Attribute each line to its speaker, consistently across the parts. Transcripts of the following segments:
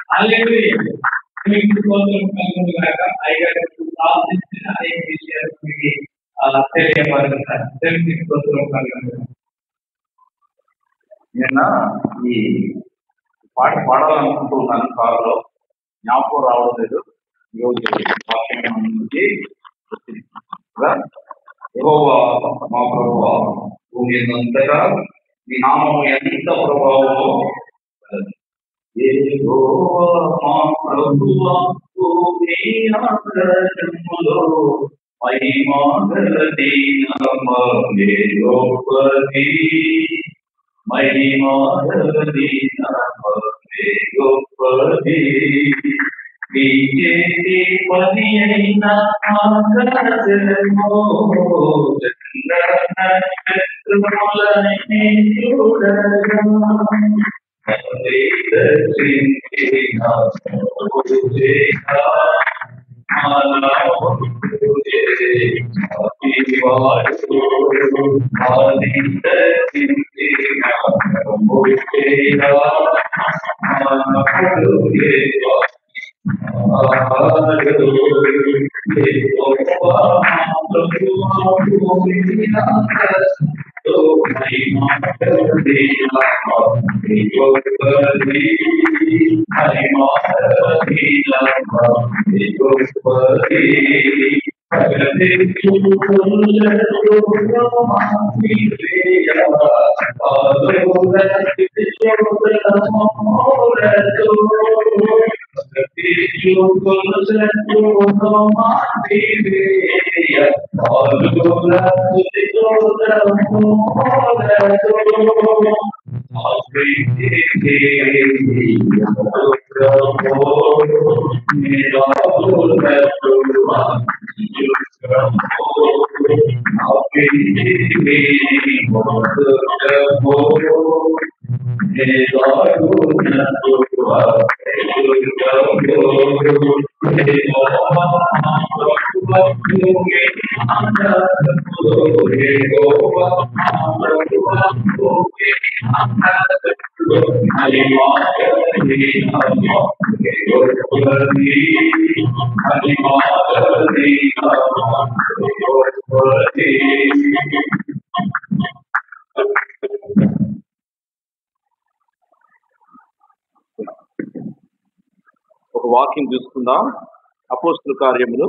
Speaker 1: హల్లెలూయా. మీకు స్తోత్రం కలుగును గాక. అయ్యగారు ఆశించిన అనేక విషయాలు మీకు తెలియపరుస్తారు. దేవునికి స్తోత్రం కలుగును గాక.
Speaker 2: నిన్న ఈ పాట పాడాలనుకుంటున్నాను కారులో, జ్ఞాపకం రావడం లేదు. ఈరోజు వాక్యం నుంచి యెహోవా మా ప్రభువా, భూమి అంతటా నీ నామము ఎంత ప్రభావమో యెహోవా మా ప్రభువా, భూమి అంతటములో మహిమా గల నీ నామమే గొప్పది, మహిమా గల నీ నామమే గొప్పది. నీ చేతి పని అయిన ఆకాశమో చంద్ర నక్షత్రములని చూడగా ఒక వాక్యం చూసుకుందాం. అపోస్తలుల కార్యములు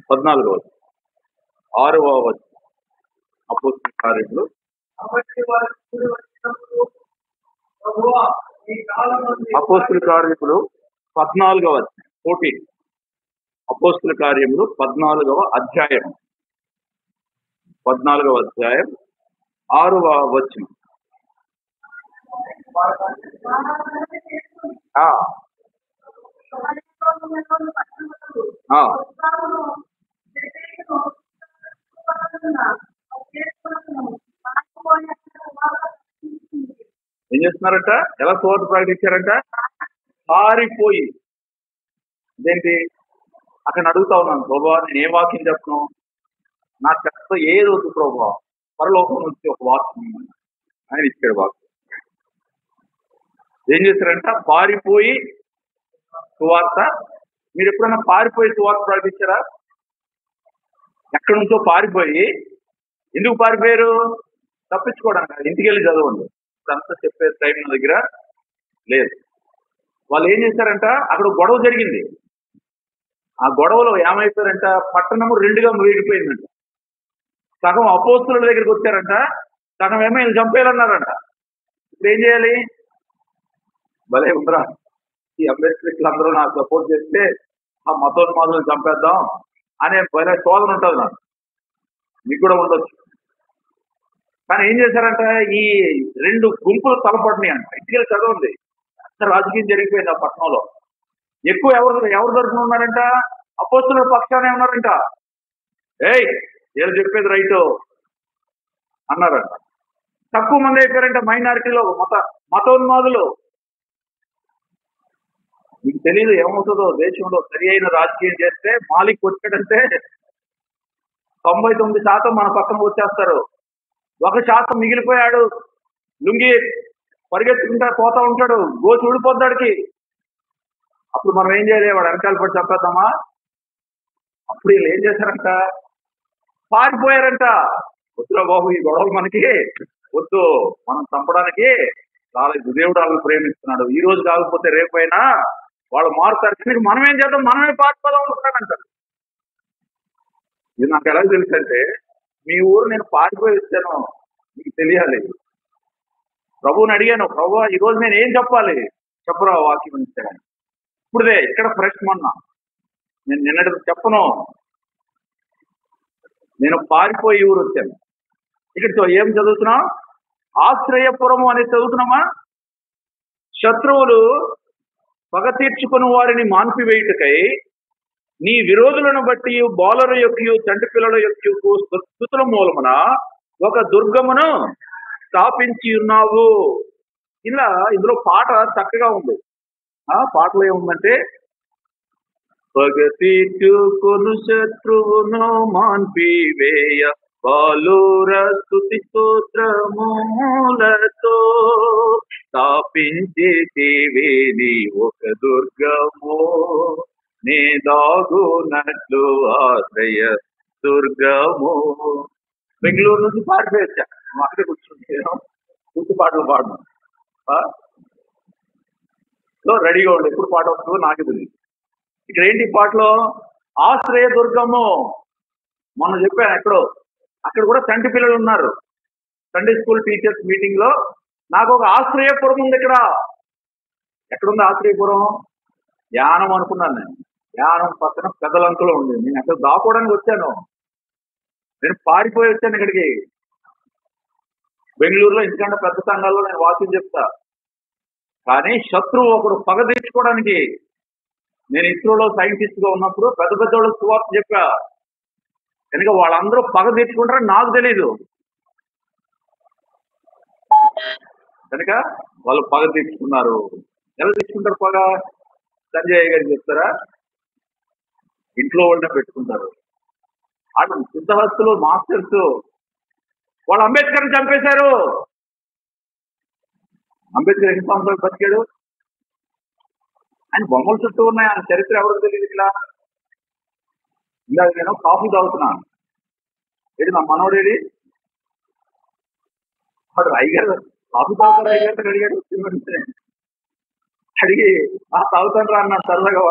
Speaker 2: 14వ 6వ అపోస్తలుల కార్యములు అపోస్తలుల కార్యములు 14వ 14 అపోస్తలుల కార్యములు 14వ అధ్యాయం 6వ వచనం. ఏం చేస్తున్నారంట? ఎలా సువార్త ప్రకటించారంట? పారిపోయి. ఇదేంటి అక్కడ అడుగుతా ఉన్నాను, ప్రభా నేను ఏ వాక్యం చెప్పను, నా చెత్త ఏ రోజు ప్రభా, పరలోకం నుంచి ఒక వాక్యం ఆయన ఇచ్చాడు. వాక్యం ఏం చేశారంట? పారిపోయి సువార్త. మీరు ఎప్పుడైనా పారిపోయి సువార్త ప్రకటించారా? ఎక్కడి నుంచో పారిపోయి. ఎందుకు పారిపోయారు? తప్పించుకోవడానికి. ఇంటికి వెళ్ళి చదవండి. ఇప్పుడంతా చెప్పే టైం నా దగ్గర లేదు. వాళ్ళు ఏం చేశారంట? అక్కడ గొడవ జరిగింది. ఆ గొడవలో ఏమైపోయారంట? పట్టణము 2గా విడిపోయిందంట. సగం అపోస్తలుల దగ్గరికి వచ్చారంట, సగం ఏమో ఈయన చంపేయాలన్నారంట. ఇప్పుడు ఏం చేయాలి? భలే ఉందరా, ఈ అంబేద్కర్లు అందరూ నాకు సపోర్ట్ చేస్తే ఆ మతోన్మాదులను చంపేద్దాం అనే భలే శోధన ఉంటుంది నాకు, మీకు కూడా ఉండొచ్చు. కానీ ఏం చేశారంట? ఈ 2 గుంపులు తలపడినాయి అంట. ఇంటికి చదవండి. అంత రాజకీయం జరిగిపోయింది ఆ పట్టణంలో. ఎక్కువ ఎవరు తరఫున ఉన్నారంట? అపోస్తలుల పక్షానే ఉన్నారంట. ఏయ్, వీళ్ళు చెప్పేది రైటు, అన్నారంట. తక్కువ మంది అయిపోయారంటే మైనారిటీలో మతోన్మాదులు. మీకు తెలియదు ఏమవుతుందో దేశంలో సరి అయిన రాజకీయం చేస్తే మాలిక్ వచ్చాడంటే 99% మన పక్కన వచ్చేస్తారు. 1% మిగిలిపోయాడు, లుంగి పరిగెత్తుకుంటా పోతా ఉంటాడు, గోచి ఊడిపోద్దాడికి. అప్పుడు మనం ఏం చేయాలి? వాడు వెనకాల పడి చంపేద్దామా? అప్పుడు వీళ్ళు ఏం చేశారంట? పారిపోయారంట. వద్దురా బాబు, ఈ గొడవలు మనకి వద్దు, మనం చంపడానికి రాలేదు, దేవుడు వాళ్ళని ప్రేమిస్తున్నాడు, ఈ రోజు కాకపోతే రేపైనా వాళ్ళు మారుతారు, మనం ఏం చేద్దాం, మనమే పారిపోదాం అనుకున్నాడంటారు. ఇది నాకు ఎలా తెలుసు అంటే, మీ ఊరు నేను పారిపోయి వచ్చాను, మీకు తెలియాలి. ప్రభువుని అడిగాను, ప్రభు ఈరోజు నేను ఏం చెప్పాలి, చెప్పరా వాక్యం ఇచ్చాను. ఇప్పుడుదే ఇక్కడ ఫ్రెష్ మొన్న నేను నిన్నటి చెప్పను, నేను పారిపోయి ఊరు వచ్చాను. ఇక్కడ ఏం చదువుతున్నాం? ఆశ్రయపురము అనేది చదువుతున్నామా? శత్రువులు పగ తీర్చుకుని వారిని మాన్పివేయుటకై నీ విరోధులను బట్టి బాలుల యొక్క చంటి పిల్లల యొక్క స్తుతుల మూలమున ఒక దుర్గమును స్థాపించి ఉన్నావు. ఇందులో పాట చక్కగా ఉంది. పాటలో ఏముందంటే, పగ తీర్చుకొను శత్రువును మాన్పివేయ బాలుర స్తుతి స్తోత్రములతో స్థాపించేటివి నీ ఒక దుర్గము, నే దాగునట్లు ఆశ్రయ దుర్గము. బెంగళూరు నుంచి పారిపోయొచ్చా, అక్కడే కూర్చుంటే పూర్తి పాటలు పాడను. సో రెడీగా ఉండే ఎప్పుడు పాట వస్తుందో నాకు తెలియదు. ఇక్కడ ఏంటి పాటలో? ఆశ్రయ దుర్గము. మొన్న చెప్పాను ఎక్కడో, అక్కడ కూడా చంటి పిల్లలు ఉన్నారు. సండే స్కూల్ టీచర్స్ మీటింగ్ లో నాకు ఒక ఆశ్రయపురం ఉంది. ఇక్కడ ఎక్కడుంది ఆశ్రయపురం? యానం అనుకున్నాను నేను. యానం పక్కన పెద్దలంకలో ఉంది. నేను అక్కడ దాకోవడానికి వచ్చాను, నేను పారిపోయి వచ్చాను ఇక్కడికి. బెంగళూరులో ఇంతకంటే పెద్ద సంఘాల్లో నేను వాక్యం చెప్తా, కానీ శత్రువు ఒకడు పగ తీర్చుకోవడానికి. నేను ఇస్రోలో సైంటిస్ట్ గా ఉన్నప్పుడు పెద్ద పెద్ద వాళ్ళకి సువార్త చెప్పా, కనుక వాళ్ళందరూ పగ తీర్చుకుంటారని నాకు తెలీదు. కనుక వాళ్ళు పగ తీర్చుకున్నారు. ఎలా తీర్చుకుంటారు పగ? సంజయ్ గారు చెప్తారా? ఇంట్లో వాళ్ళనే పెట్టుకుంటారు. వాళ్ళు సిద్ధహస్తులు, మాస్టర్స్. వాళ్ళు అంబేద్కర్ని చంపేశారు. అంబేద్కర్ ఎన్ని సంవత్సరాలు బతికాడు? ఆయన బొమ్మల చుట్టూ ఉన్నాయి, ఆయన చరిత్ర ఎవరికి తెలియదు. ఇందాక నేను కాఫీ తాగుతున్నాను, ఏది నా మనోడేడి వాడు అయ్యారు కాఫీ తాగుతారు అయ్యారు అడిగాడు. అడిగి తాగుతాను రా అన్నాడు సరదాగా.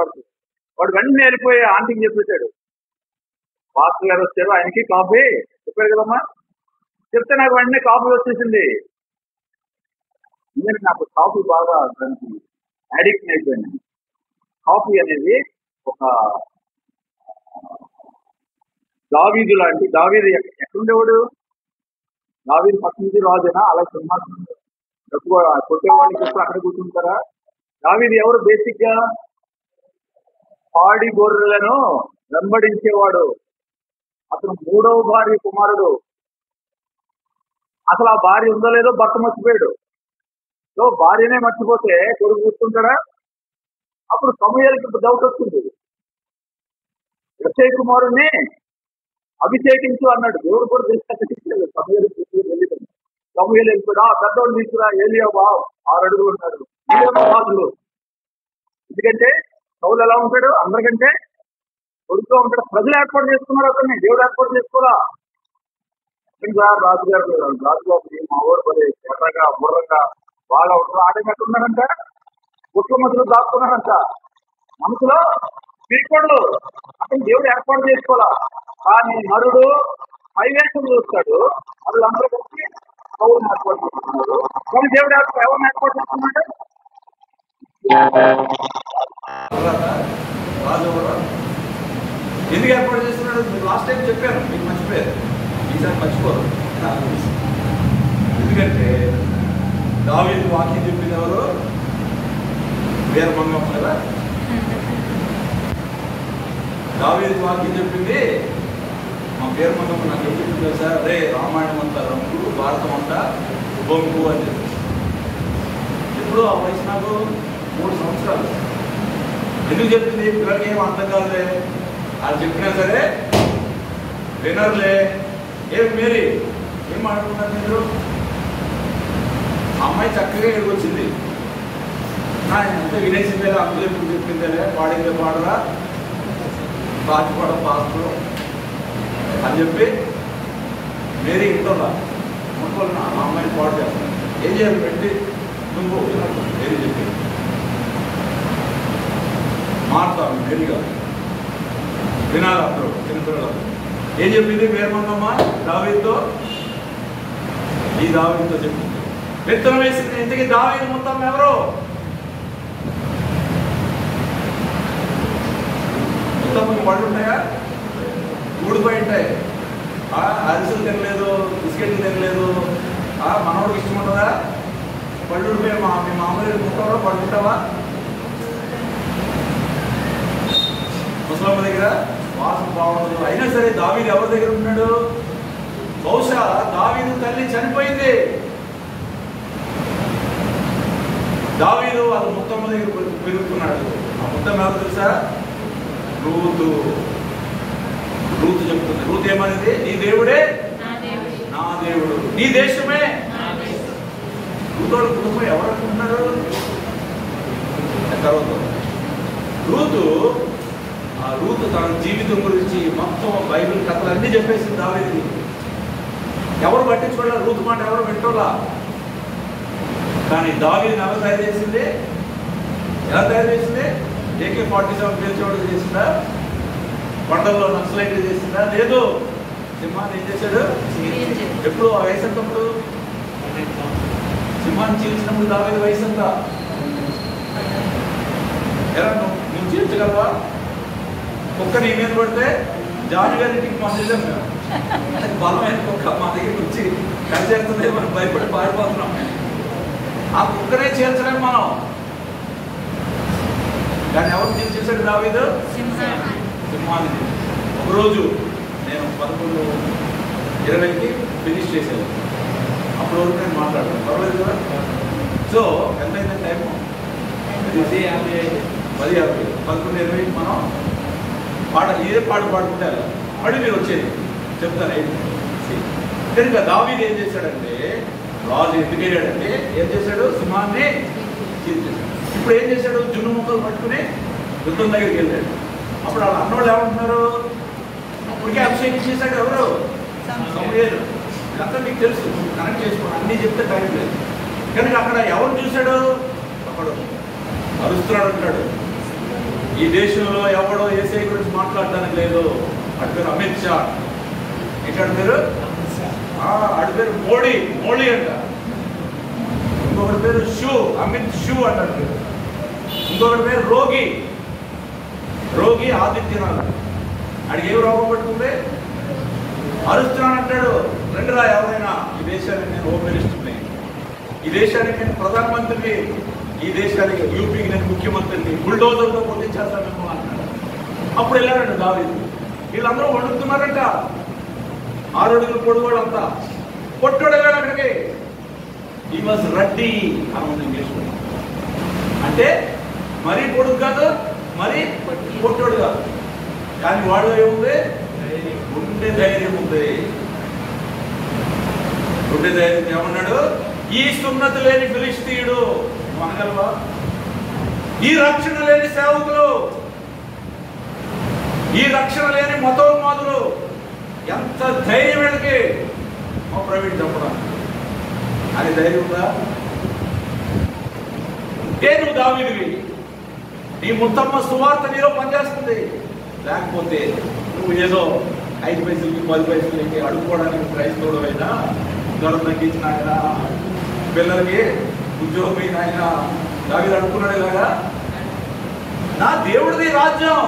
Speaker 2: వాడు వెంటనే వెళ్ళిపోయి ఆంటీకి చెప్పేశాడు, పాస్టర్ గారు వచ్చారు, ఆయనకి కాఫీ చెప్పాడు కదమ్మా. చెప్తే నాకు వెంటనే కాఫీ వచ్చేసింది. ఎందుకంటే నాకు కాఫీ బాగా దానికి అడిక్ట్ అయిపోయింది. కాఫీ అనేది ఒక దావీదు లాంటి. దావీదు ఎక్కడుండేవాడు? దావీదు పక్క నుంచి రాజునా? అలా సింహాసనం ఎక్కువ కొట్టేవాళ్ళకి ఎప్పుడు అక్కడ కూర్చుంటారా? దావీదు ఎవరు? బేసిక్ గా పాడి గొర్రెలను వెంబడించేవాడు. అతను 3వ భార్య కుమారుడు. అసలు ఆ భార్య ఉందో లేదో భర్త మర్చిపోయాడు. సో భార్యనే మర్చిపోతే కొడుకు కూర్చుంటాడా? అప్పుడు సమూయేలుకి డౌట్ వస్తుంది. యెష్షయి కుమారుణ్ణి అభిషేకించు అన్నాడు. దేవుడు కూడా తెలియదు. సమూయేలు వెళ్ళిపోయాడు. పెద్దవాళ్ళు తీసుకురా, ఏలియా 6 అడుగులు ఉంటాడు, రాజులు. ఎందుకంటే సౌలు ఎలా ఉంటాడు? అందరికంటే కొడుకుగా ఉంటాడు. ప్రజలు ఏర్పాటు చేసుకున్నారు అతన్ని, దేవుడు ఏర్పాటు చేసుకోవాలా. రాజుగారు మా ఊరు పది ఎర్రగా బుర్రగా బాగా ఉంటారు. ఆడేటట్టు ఉన్నారంట, గుట్ల మధ్యలో దాక్కున్నారంట. మనసులో పీకోళ్ళు అతను దేవుడు ఏర్పాటు చేసుకోవాలా. కానీ నరుడు హైవేసం చూస్తాడు, వాళ్ళందరూ కలిసి పౌరుని ఏర్పాటు చేసుకున్నారు. కానీ దేవుడు ఎవరిని ఏర్పాటు చేసుకున్నాడు?
Speaker 3: ఎందుకు ఏర్పాటు చేస్తున్నాడు? మీరు లాస్ట్ టైం చెప్పాను, మీకు మర్చిపోయారు, ఈసారి మర్చిపోరు. ఎందుకంటే దావీదు వాక్యం చెప్పింది ఎవరు? వీరభంగం కదా. దావీదు వాక్యం చెప్పింది మా పేరు మొత్తం నాకు ఏం చెప్పింది సార్, అదే రామాయణం అంతా రంగు, భారతం అంతా బొంగు అని చెప్పి. ఇప్పుడు ఆ వయసు నాకు 3 సంవత్సరాలు. ఎందుకు చెప్పింది? పిల్లలకి ఏం అర్థం కాదులే, వాళ్ళు చెప్పినా సరే వినర్లే. ఏం మేరీ ఏం మాట్లాడుతున్నారు మీరు? అమ్మాయి చక్కగా ఇక్కడికి వచ్చింది, అంతే వినేసిందే, అందులో ఇప్పుడు చెప్పిందే, పాడిందే పాడరా, పాచిపాడం పాస్టర్ అని చెప్పి మేరీ ఇంటోలా అనుకోవాలన్నా ఆ అమ్మాయిని పాడు చేస్తాను. ఏం చేయాలి? పెట్టి నువ్వు మేరీ చెప్పి మారుతాను మేరీగా వినాలి. అందరూ చిన్నపిల్లలు ఏం చెప్పింది? వేరమన్నమ్మ దావీదుతో, ఈ దావీదుతో చెప్పింది. విత్తనం వేసింది. ఇంతకీ దావీదు మొత్తం ఎవరు? మొత్తం పళ్ళు ఉంటాయా? ఊడిపోయి ఉంటాయి. అరిసెలు తినలేదు, బిస్కెట్లు తినలేదు. మనవాడికి ఇష్టం ఉంటుందా? పళ్ళు ఊడిపోయి మీ మామూలు ముట్టవా? పడుకుంటావా? ముసలమ్మ దగ్గర వాసన బాగుండదు. అయినా సరే దావీదు ఎవరి దగ్గర ఉన్నాడు? బహుశా దావీదు తల్లి చనిపోయింది. దావీదు వాళ్ళ ముత్తమ్మ దగ్గర పెరుగుతున్నాడు. ఆ ముత్తమ్మ ఎవరు తెలుసా? రూతు చెప్తుంది. రూతు ఏమనేది? నీ దేవుడే నా దేవుడు, నీ దేశమే. రూతోడు కుటుంబం ఎవరు అనుకుంటున్నారు? తర్వాత రూతు తన జీవితం గురించి మొత్తం బైబిల్ కథలు అన్నీ చెప్పేసింది దావీదుకి. ఎవరు పట్టించుకోవాలి? రూతు మాట ఎవరు వింటోలా. కానీ దావీదుని ఎవరు తయారు చేసింది? ఎలా తయారు చేసింది? AK-47 పేల్చోడు చేసిందా? కొండల్లో నక్సలైట్లు చేసిందా? లేదు. సింహాన్ని ఏం చేశాడు? ఎప్పుడు ఆ వయసు ఎంతప్పుడు? సింహాన్ని చీల్చినప్పుడు దావీదు వయసు ఎంత? ఎలా నువ్వు చీల్చగలవా? కుక్క నీ మీద పడితే జాన్ గారికి మా నిజం బలమైన కుక్క మా దగ్గరికి వచ్చి కలిసేస్తుంది, మనం భయపడి పారిపోతున్నాం. ఆ కుక్కనే చీల్చలేము మనం. కానీ ఎవరు చీల్చేశాడు దావీదు? సింహాన్ని. ఒకరోజు నేను 11:20కి ఫినిష్ చేసేది. అప్పుడు వరకు నేను మాట్లాడతాను, పర్వాలేదు కదా? So ఎంతైంది time? 10:50. 11:20కి మనం ఇదే పాడుకుంటే మళ్ళీ మీరు వచ్చేది చెప్తాను. కనుక దావీదు ఏం చేశాడంటే, రాజు ఎందుకు వెళ్ళాడంటే ఏం చేశాడు? సింహాన్ని చీల్చేశాడు. ఇప్పుడు ఏం చేశాడు? జున్ను ముక్కలు పట్టుకుని యుద్ధం దగ్గరికి వెళ్ళాడు. అప్పుడు వాళ్ళ అన్నోళ్ళు ఏమంటున్నారు? అప్పటికే అభిషేకం చేశాడు ఎవరు? సమూయేలు. ఇదంతా మీకు తెలుసు, కనెక్ట్ చేసుకోండి, అన్నీ చెప్తే టైం లేదు. కనుక అక్కడ ఎవరు చూశాడు? అప్పుడు అరుస్తున్నాడు అంటాడు, ఈ దేశంలో ఎవడో యేసయ్య గురించి మాట్లాడడానికి లేదు. అటు పేరు అమిత్ షా, ఇక్కడ పేరు అటు పేరు మోడీ అంట. ఇంకొకటి పేరు అమిత్ షూ అంటారు పేరు. ఇంకొకటి పేరు రోగి ఆదిత్యనాథ్. అడిగి ఏమి రోగం పట్టుకుంటే అరుస్తున్నాను అంటాడు. రెండురా ఎవరైనా, ఈ దేశానికి నేను హోమ్ మినిస్టర్ని, ఈ దేశానికి నేను ప్రధానమంత్రిని, ఈ దేశానికి యూపీకి నేను ముఖ్యమంత్రిని, బుల్డోజర్తో పొందించేస్తానేమో అంటాడు. అప్పుడు వెళ్ళారంట దావీదు. వీళ్ళందరూ వండుతున్నారంట. 6 అడుగులు పొడుగోడు అంతా పొట్టోడు వెళ్ళాడు అక్కడికి. ఈ వాజ్ రడ్డీ అని ఉంది ఇంగ్లీష్లో. అంటే మరీ పొడుగు కాదు, మరీ పొట్టోడు కాదు. కానీ వాడు ఏముంది? గుండె ధైర్యం ఉంది. గుండె ధైర్యం ఏమన్నాడు? ఈ సున్నతి లేని ఫిలిష్తీయుడు అనగలవా? ఈ రక్షణ లేని సేవకులు, ఈ రక్షణ లేని మతోన్మాదులు, ఎంత ధైర్యం వీళ్ళకి మా ప్రైవేట్ చెప్పడానికి. అని ధైర్యం ఉందా? నువ్వు దావీదువి, నీ ముత్తమ్మ సువార్త నీలో పనిచేస్తుంది. లేకపోతే నువ్వు ఏదో 5 పైసలకి 10 పైసలకి అడుక్కోవడానికి క్రైస్తవుడు అయినా, జ్వరం తగ్గించిన ఆయన, పిల్లలకి ఉద్యోగమైన ఆయన దావీదు అడుక్కున్నాడు. ఇలాగా నా దేవుడిది రాజ్యం,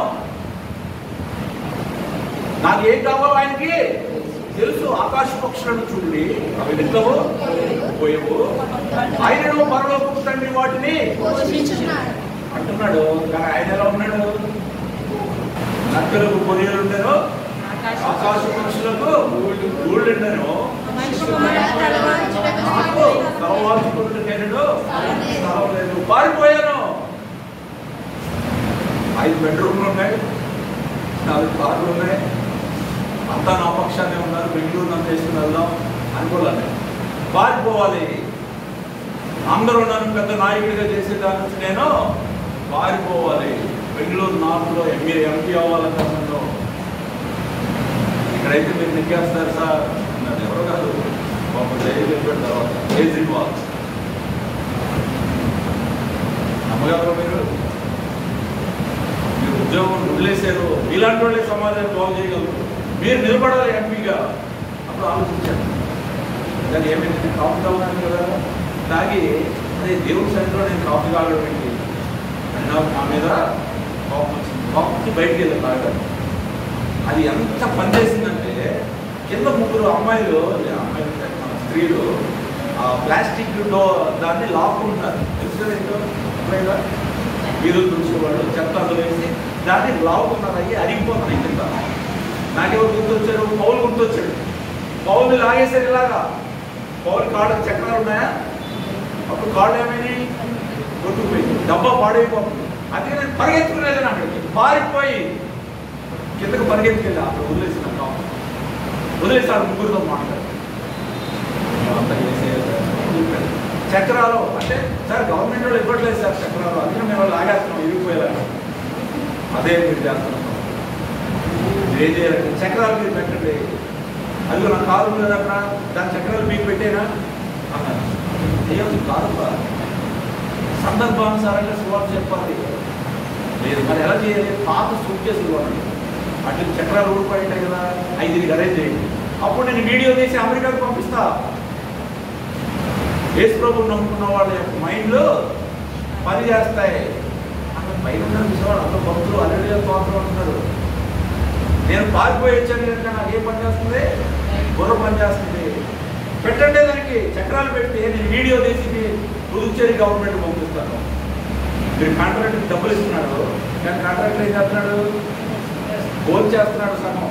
Speaker 3: నాకు ఏం కావాలో ఆయనకి తెలుసు. ఆకాశ పక్షులను చూడండి, అవి నిద్రవు పోయేవు, ఆయనను పరలోకపు తండ్రి వాటిని అంటున్నాడు. కానీ ఆయన ఎలా ఉన్నాడు? నక్కలకు పొరియలు ఉండేను, ఆకాశ మనుషులకు ఊళ్ళెండను నాకు తలవాల్చుకుంటున్నాడు స్థలం లేదు, పారిపోయాను. 5 బెడ్రూమ్లు ఉన్నాయి, 4 కార్లు ఉన్నాయి, అంతా నా పక్షాన్ని ఉన్నారు. బెంగళూరు నన్ను చేసుకుని వెళ్దాం అనుకోలేదు. పారిపోవాలి, అందరూ నన్ను పెద్ద నాయకుడిగా చేసేదాని నుంచి నేను పారిపోవాలి. బెంగళూరు నార్త్లో ఎంపీ అవ్వాలన్న క్రమంలో ఇక్కడైతే మీరు నెగ్గేస్తారు సార్ అన్నది ఎవరు కాదు, ఒక జైలు చెప్పిన తర్వాత కేజ్రీవాల్. నమ్మగలరు మీరు? మీరు ఉద్యోగం వదిలేశారు, ఇలాంటి వాళ్ళే సమాజాన్ని బాగు చేయగలరు. మీరు నిలబడాలి ఎంపీగా. అప్పుడు ఆలోచించాను, దాన్ని ఏమైంది, కాఫీ తాగుతాను కదా, తాగి అదే దేవుడి సన్నిధిలో నేను కాఫీ తాగడం ఏంటి అని నాకు నా మీద కోపం వచ్చింది. కోపం వచ్చి బయటికి వెళ్ళి తాగాను. అది ఎంత పనిచేసిందంటే కింద 3 అమ్మాయిలు మన స్త్రీలు ఆ ప్లాస్టిక్ దాన్ని లాక్కుంటారు. తెలుసు అమ్మాయిగా వీధులు చూసేవాళ్ళు చెత్త అందులో వేసి దాన్ని లాక్కున్నారు. అయ్యి అరిగిపోతున్నాయి కింద. నాకెవరు గుర్తొచ్చారు? పౌలు గుర్తొచ్చాడు. పౌలు లాగేసారు ఇలాగా. పౌలు కాళ్ళ చక్రాలు ఉన్నాయా? అప్పుడు కాళ్ళు ఏమైనా కొట్టుకుపోయింది, డబ్బా పాడైపోతుంది. అందుకే నేను పరిగెత్తుకునేది. అక్కడికి పారిపోయి కిందకు పరిగెత్తుకెళ్ళి అక్కడ వదిలేసిన వదిలేసాడు. 3తో మాట్లాడు అంతా చక్రాలు అంటే సార్ గవర్నమెంట్ వాళ్ళు ఇవ్వట్లేదు సార్ చక్రాలు, అందుకే మేము వాళ్ళు ఆగేస్తున్నాం ఇరిగిపోయేలా. అదే మీరు చేస్తున్నాం. మీరు ఏం చేయాలంటే చక్రాలు మీరు పెట్టండి. అది నా కారు ఉంది కదా అక్కడ, దాని చక్రాలు మీకు పెట్టేనా అన్నారు. ఏం కాదు సందర్భానుసారంగా సువార్త చెప్పాలి. లేదు మరి ఎలా చేయాలి? పాత సూట్ కేసులు ఇవ్వండి, అట్లా చక్రాలు ఊడిపోయింటాయి కదా, 5 అరేంజ్ చేయండి. అప్పుడు నేను వీడియో తీసి అమెరికాకు పంపిస్తా. యేసు ప్రభువు నమ్ముకున్న వాళ్ళ యొక్క మైండ్లో పని చేస్తాయి. అక్కడ పైన చూసేవాడు అందరూ భక్తులు అల్లెలుయా స్తోత్రం అంటున్నారు. నేను పారిపోయి వచ్చాను కనుక నాకు ఏం పని చేస్తుంది? బుర్ర పని చేస్తుంది. పెట్టండి దానికి చక్రాలు పెట్టి నేను వీడియో తీసి పుదుచ్చేరి గవర్నమెంట్ పంపిస్తాను. మీరు కాంట్రాక్ట్ డబ్బులు ఇస్తున్నాడు, కానీ కాంట్రాక్టర్ ఏం చేస్తున్నాడు? గోల్ చేస్తున్నాడు సగం,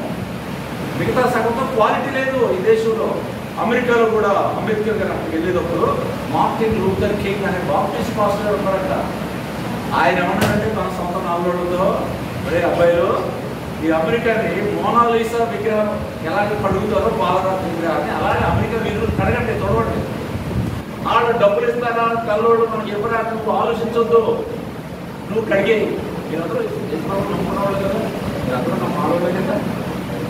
Speaker 3: మిగతా సగంతో క్వాలిటీ లేదు ఈ దేశంలో. అమెరికాలో కూడా అంబేద్కర్ గారు అక్కడికి వెళ్ళేటప్పుడు మార్టిన్ లూథర్ కింగ్ అనే బాప్టిస్ట్ పాస్టర్ ఉన్నారంట. ఆయన ఏమన్నారంటే తన సొంత 4 రోజులతో, అదే అబ్బాయిలు ఈ అమెరికాని మోనాలిసా విగ్రహం ఎలాగ కడుగుతారో పాలరాతి విగ్రహాన్ని అలాగే అమెరికా వీధులు కడగండి, తొడవండి. వాళ్ళు డబ్బులు ఇస్తారా కల్లోడు మనకి ఎవరా నువ్వు ఆలోచించొద్దు, నువ్వు కడిగేయి. మీరందరూ నమ్ముకున్న వాళ్ళు కదా, మీరందరూ నమ్మాలోనే కదా,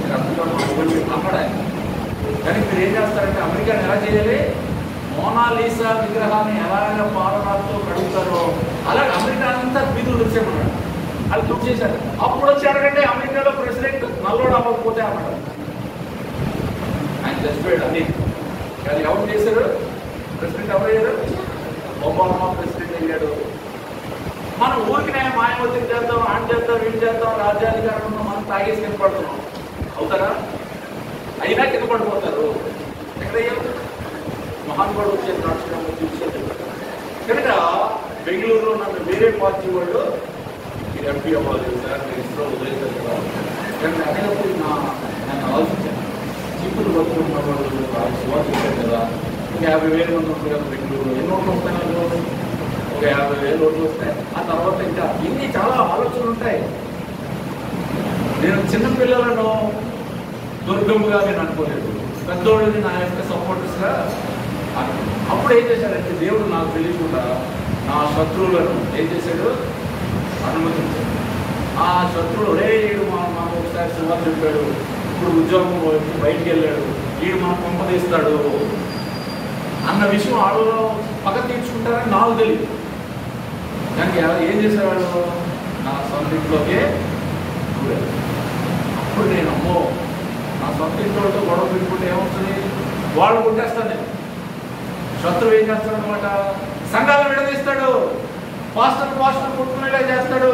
Speaker 3: మీరందరూ అక్కడ. కానీ మీరు ఏం చేస్తారంటే అమెరికాని ఎలా చేయాలి? మోనాలిసా విగ్రహాన్ని ఎలాగ పాలరాతో కడుగుతారో అలాగే అమెరికా అంతా వీధులు తెచ్చేమన్నాడు. అది తుడి చేశారు. అప్పుడు వచ్చి అడగండి అమెరికాలో ప్రెసిడెంట్ నల్లోడు అవ్వకపోతే అన్నాడు. ఆయన చచ్చిపోయాడు అన్ని. కానీ ఎవరు చేశారు? ప్రెసిడెంట్ ఎవరయ్యారు? ఒబామా ప్రెసిడెంట్ అయ్యాడు. మనం ఊరికినే మాయవతిని చేద్దాం, ఆన్ చేద్దాం, వీళ్ళు చేద్దాం, రాజ్యాధికారంలో మనం తాగేసి కింద పడుతున్నాం. అవుతారా? అయినా కింద పడిపోతారు. ఎక్కడయ్యా మహానుభావుడు వచ్చే రాష్ట్రంలో చూసేది కనుక బెంగళూరులో నన్ను వేరే పార్టీ వాళ్ళు మీరు ఎంపీ అవ్వాలి సార్, మీరు ఇష్టం వదిలేశారు కదా. కానీ అడిగినప్పుడు నేను ఆలోచించాను, చీపులు బతుకున్న వాళ్ళు సువార్త చేశారు కదా, ఒక 50,000 మంది ఉంటారు కదా బెంగళూరు, ఎన్ని ఓట్లు వస్తాయి నాకు? ఒక 50,000 ఓట్లు వస్తాయి. ఆ తర్వాత ఇంకా ఇన్ని చాలా ఆలోచనలు ఉంటాయి. నేను చిన్నపిల్లలను దుర్గముగా నేను అనుకోలేదు, పెద్దోళ్ళని నా యొక్క సపోర్టర్స్గా అనుకున్నాను. అప్పుడు ఏం చేశాడంటే దేవుడు నాకు తెలియకుండా నా శత్రువులను ఏం చేశాడు? అనుమతించాడు. ఆ శత్రువులు వీడు మాకు ఒకసారి సువార్త చెప్పాడు, ఇప్పుడు ఉద్యోగం బయటికి వెళ్ళాడు, వీడు మనం పంపదీస్తాడు అన్న విషయం వాళ్ళలో పగ తీర్చుకుంటారని నాకు తెలియదు. దానికి ఏం చేసేవాళ్ళు? నా సొంత ఇంట్లోకే. అప్పుడు నేను అమ్మో నా సొంత ఇంట్లో గొడవ పెట్టుకుంటే ఏమవుతుంది? వాళ్ళు కొట్టేస్తాను నేను. శత్రువు ఏం చేస్తాడు అనమాట? సంఘాలను విడదీస్తాడు, పాస్టర్ కొట్టుకునేలా చేస్తాడు,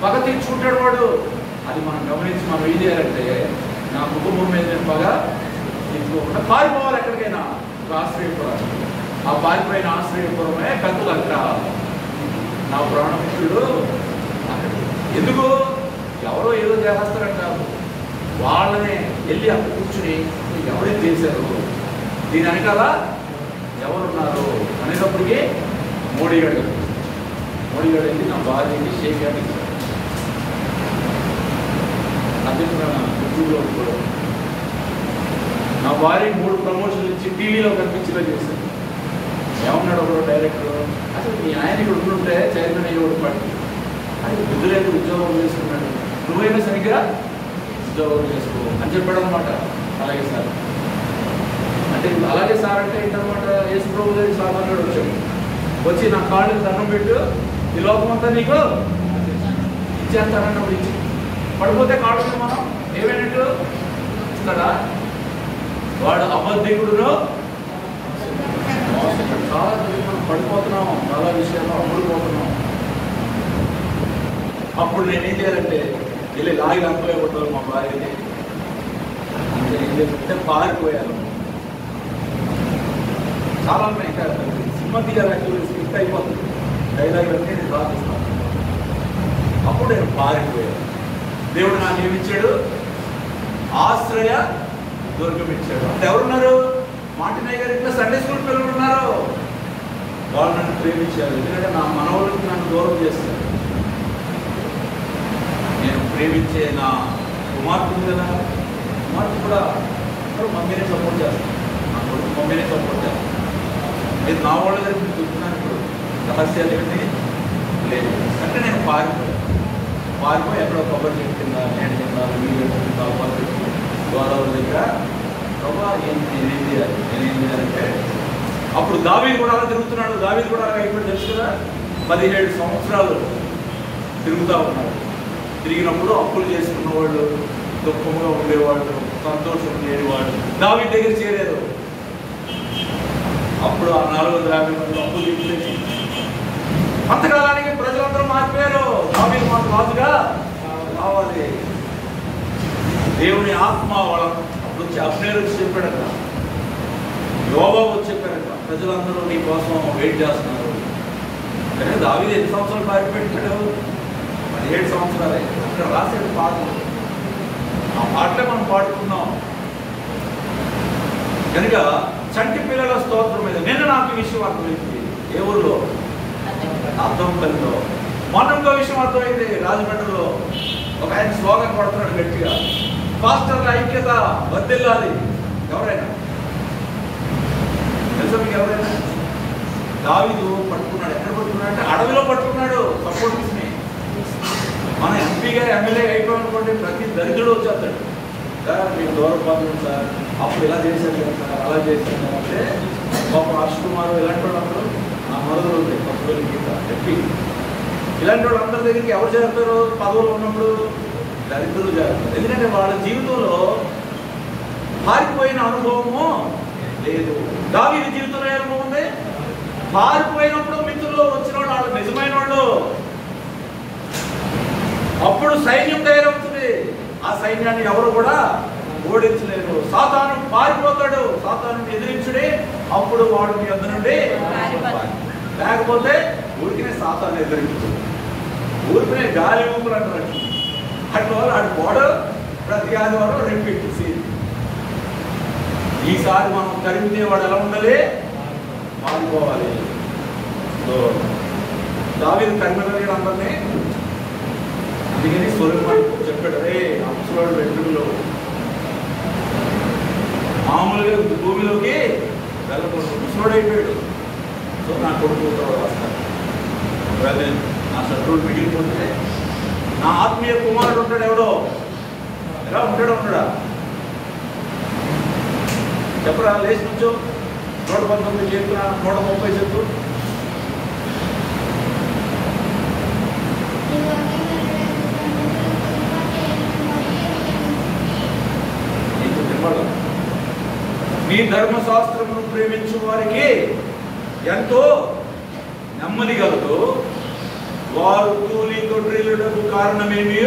Speaker 3: పగ తీర్చుకుంటాడు వాడు. అది మనం గమనించి మనం ఏం చేయాలంటే నా కుటుంబం మీద నేను పగ తీర్చుకోకుండా పారిపోవాలి ఎక్కడికైనా, ఆశ్రయపురం. ఆ పారిపోయిన ఆశ్రయపురమే కంతులంట. నా ప్రాణమిత్రుడు అక్కడ. ఎందుకు? ఎవరో ఏదో చేస్తారని కాదు, వాళ్ళనే వెళ్ళి అక్కడ కూర్చుని ఎవరేం చేశారు, దీని వెనకాల ఎవరున్నారు అనేటప్పటికీ మోడీ గారు వెళ్ళి నా భార్యకి షేక్ హ్యాండ్ ఇచ్చారు. యూట్యూబ్లో నా భార్య 3 ప్రమోషన్లు ఇచ్చి టీవీలో కనిపించేలా చేశారు. ఏమన్నాడు ఒకడు డైరెక్టర్, అసలు మీ ఆయన ఇక్కడ ఉంటుంటే చైర్మన్ అయ్యేవాడు పార్టీ అది బుద్ధులేదు, ఉద్యోగం చేసుకున్నాడు, నువ్వైనా సరిగ్గా ఉద్యోగం చేసుకో అని చెప్పాడు అనమాట. అలాగే సార్ అంటే అలాగే సార్ అంటే ఏంటనమాట, యేసు ప్రభు గారి సామాన్యుడు వచ్చి నా కాళ్ళు దండం పెట్టు, ఈ లోకం అంతా నీకు ఇచ్చేస్తానన్నప్పుడు ఇచ్చి పడిపోతే కాళ్ళు మనం ఏమైనట్టు కదా. వాడు అబద్ధికుడును చాలా మనం పడిపోతున్నాం, చాలా విషయాల్లో అమ్ముడిపోతున్నాం. అప్పుడు నేనేం చేయాలంటే వెళ్ళి లాగి లంపలేకపోతాను మా భార్యని, అంటే ఏం చేస్తుంటే పారిపోయాను. చాలా ఉన్నాయి ఇంకా సినిమా తీయాలి, స్క్రిప్ట్ అయిపోతుంది, డైలాగ్ అంటే నేను రాపిస్తాను. అప్పుడు నేను పారిపోయాను. దేవుడు నాకు ఏమిచ్చాడు, ఆశ్రయ దుర్గం ఇచ్చాడు. అంటే ఎవరున్నారు, మాటినయ్య గారి ఇంట్లో సండే స్కూల్ పిల్లలు ఉన్నారు, వాళ్ళు నన్ను ప్రేమించారు. ఎందుకంటే నా మనవళ్ళకి నన్ను దూరం చేస్తారు. నేను ప్రేమించే నా కుమార్తె కదా, కుమార్తె కూడా మమ్మీనే సపోర్ట్ చేస్తాను, నా కొడుకు మమ్మీనే సపోర్ట్ చేస్తాను. మీరు నా వాళ్ళ దగ్గర మీరు చూస్తున్నాను ఇప్పుడు రహస్యాలు ఏమిటి లేదు. అంటే నేను పారిపోయి ఎక్కడో కొబ్బరి చెట్టు కింద, నేను కింద, నీళ్ళు గోదావరి దగ్గర ప్రభా నేనేం చేయాలంటే అప్పుడు దావీదు కూడా అలా తిరుగుతున్నాడు. దావీదు కూడా అలా ఇప్పుడు తెలుసు కదా, 17 సంవత్సరాలు తిరుగుతూ ఉన్నాడు. తిరిగినప్పుడు అప్పులు చేసుకున్న వాళ్ళు, దుఃఖంగా ఉండేవాళ్ళు, సంతోషం లేనివాడు దావీదు దగ్గర చేరారు. అప్పుడు ఆ 450 మంది అప్పులు తీర్చేసి అంతకాలానికి ప్రజలందరూ మారిపోయారు. దావీదు మాకు రాజుగా కావాలి. దేవుని ఆత్మ వాళ్ళ అప్పుడు వచ్చి అబ్నేరు వచ్చి చెప్పాడట, యోబాబు వచ్చి చెప్పాడట, ప్రజలందరూ నీ కోసం వెయిట్ చేస్తున్నారు. కానీ దావీదు ఎన్ని సంవత్సరాలు పారిపెట్టాడు, 17 సంవత్సరాలే. అక్కడ రాసేది పాటలు, ఆ పాటలే మనం పాడుకున్నాం. కనుక చంటి పిల్లల స్తోత్రం మీద నిన్న నాకు ఈ విషయం అర్థమైంది. ఏ ఊళ్ళో, అర్థంపల్లిలో. మొన్న ఇంకో విషయం అర్థమైంది, రాజమండ్రిలో ఒక ఆయన స్లోగన్ పడుతున్నాడు గట్టిగా, పాస్టర్ల ఐక్యత వర్ధిల్లాలి. ఎవరైనా తెలుసా మీకు? ఎవరైనా దావీదు పట్టుకున్నాడు. ఎక్కడ పట్టుకున్నాడు అంటే అడవిలో పట్టుకున్నాడు సపోర్టర్స్ని. మన ఎంపీగా ఎమ్మెల్యే అయిపోయామనుకోండి, ప్రతి దరిద్రుడు వచ్చేస్తాడు, సార్ మీకు దూరం పడుతుంది సార్, అప్పుడు ఇలా చేశారు కదా సార్, అలా చేశారు అంటే పాప రాజ్కుమార్ ఇలాంటి వాళ్ళు నా మొదలు ఉంది పదవులు గీత ఎంపీ, ఇలాంటి వాళ్ళు అందరి దగ్గరికి ఎవరు చేరుతారు? పదవులు ఉన్నప్పుడు దరిద్రులు చేరుతారు. ఎందుకంటే వాళ్ళ జీవితంలో పారిపోయిన అనుభవము లేదు. దావీదు జీవితంలో అనుభవం ఉంది. పారిపోయినప్పుడు మిత్రులు వచ్చిన వాళ్ళు వాళ్ళు నిజమైన వాళ్ళు. అప్పుడు సైన్యం తయారవుతుంది. ఆ సైన్యాన్ని ఎవరు కూడా ఓడించలేరు. సాతాను పారిపోతాడు, సాతాను ఎదిరించుడే, అప్పుడు వాడు మీ వద్ద నుండి లేకపోతే ఊరికినే సాతాను ఎదిరించుతుంది. ఊరికినే గాలి ఊపులు అంటారు. అట్లా వాడు పోడు, ప్రతి ఆదివారం రిపీట్ సీన్. ఈసారి మనం తరిమితే వాడు ఎలా ఉండాలి, పారిపోవాలి. దావీదు తరిమిన అందరినీ, అందుకని సొలొమోను చెప్పాడు, రే అప్సలోడు వెంట్రుకలు మామూలుగా భూమిలోకి వెళ్ళకూడదు, ముసలోడు అయిపోయాడు. సో నా కొడుకు వస్తాడు, నా శత్రువులు మిగిలిపోతే నా ఆత్మీయ కుమారుడు ఉంటాడు. ఎవడో ఎలా ఉంటాడా చెప్పరా? లేచి నుంచో 119 చెప్తున్నా, 130 చెప్పు. మీ ధర్మశాస్త్రమును ప్రేమించు వారికి ఎంతో నెమ్మది కలదు, వారు కూలి తొట్టిల్లుటకు కారణమేమీ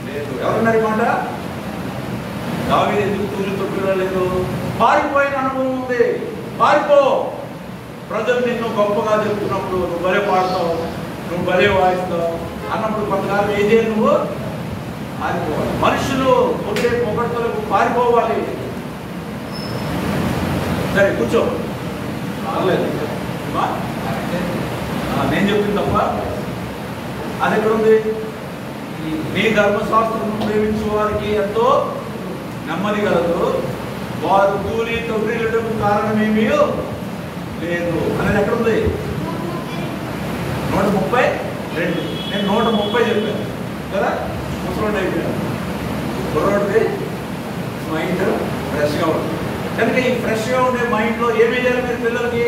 Speaker 3: లేదు. ఎవరన్నారు మాట? దావీదు ఎందుకు కూలి తొట్టిల్లలేదు? పారిపోయిన అనుభవం ఉంది. పారిపో. ప్రజలు నిన్ను గొప్పగా చెప్తున్నప్పుడు నువ్వు భలే పాడతావు, నువ్వు భలే వాయిస్తావు అన్నప్పుడు కొంతకాలం ఏం చేయాలి? నువ్వు పారిపోవాలి. మనుషులు పొగిడే పొగడ్తలకు పారిపోవాలి. సరే కూర్చో, రాలేదు నేను చెప్పింది తప్ప. అది ఎక్కడ ఉంది? నీ ధర్మశాస్త్రం ప్రేమించే వారికి ఎంతో నెమ్మది కలదు, వారు కూలి తొమ్మిదిలకు కారణమేమీ లేదు అనేది ఎక్కడ ఉంది? 132. నేను 130 చెప్పాను కదా. ముసలోడు అయిపోయాను. కుర్రోడిది మైండ్ ఫ్రెష్గా ఉంటుంది కనుక ఈ ఫ్రెష్గా ఉండే మైండ్లో ఏమి చేయాలి మీరు పిల్లలకి?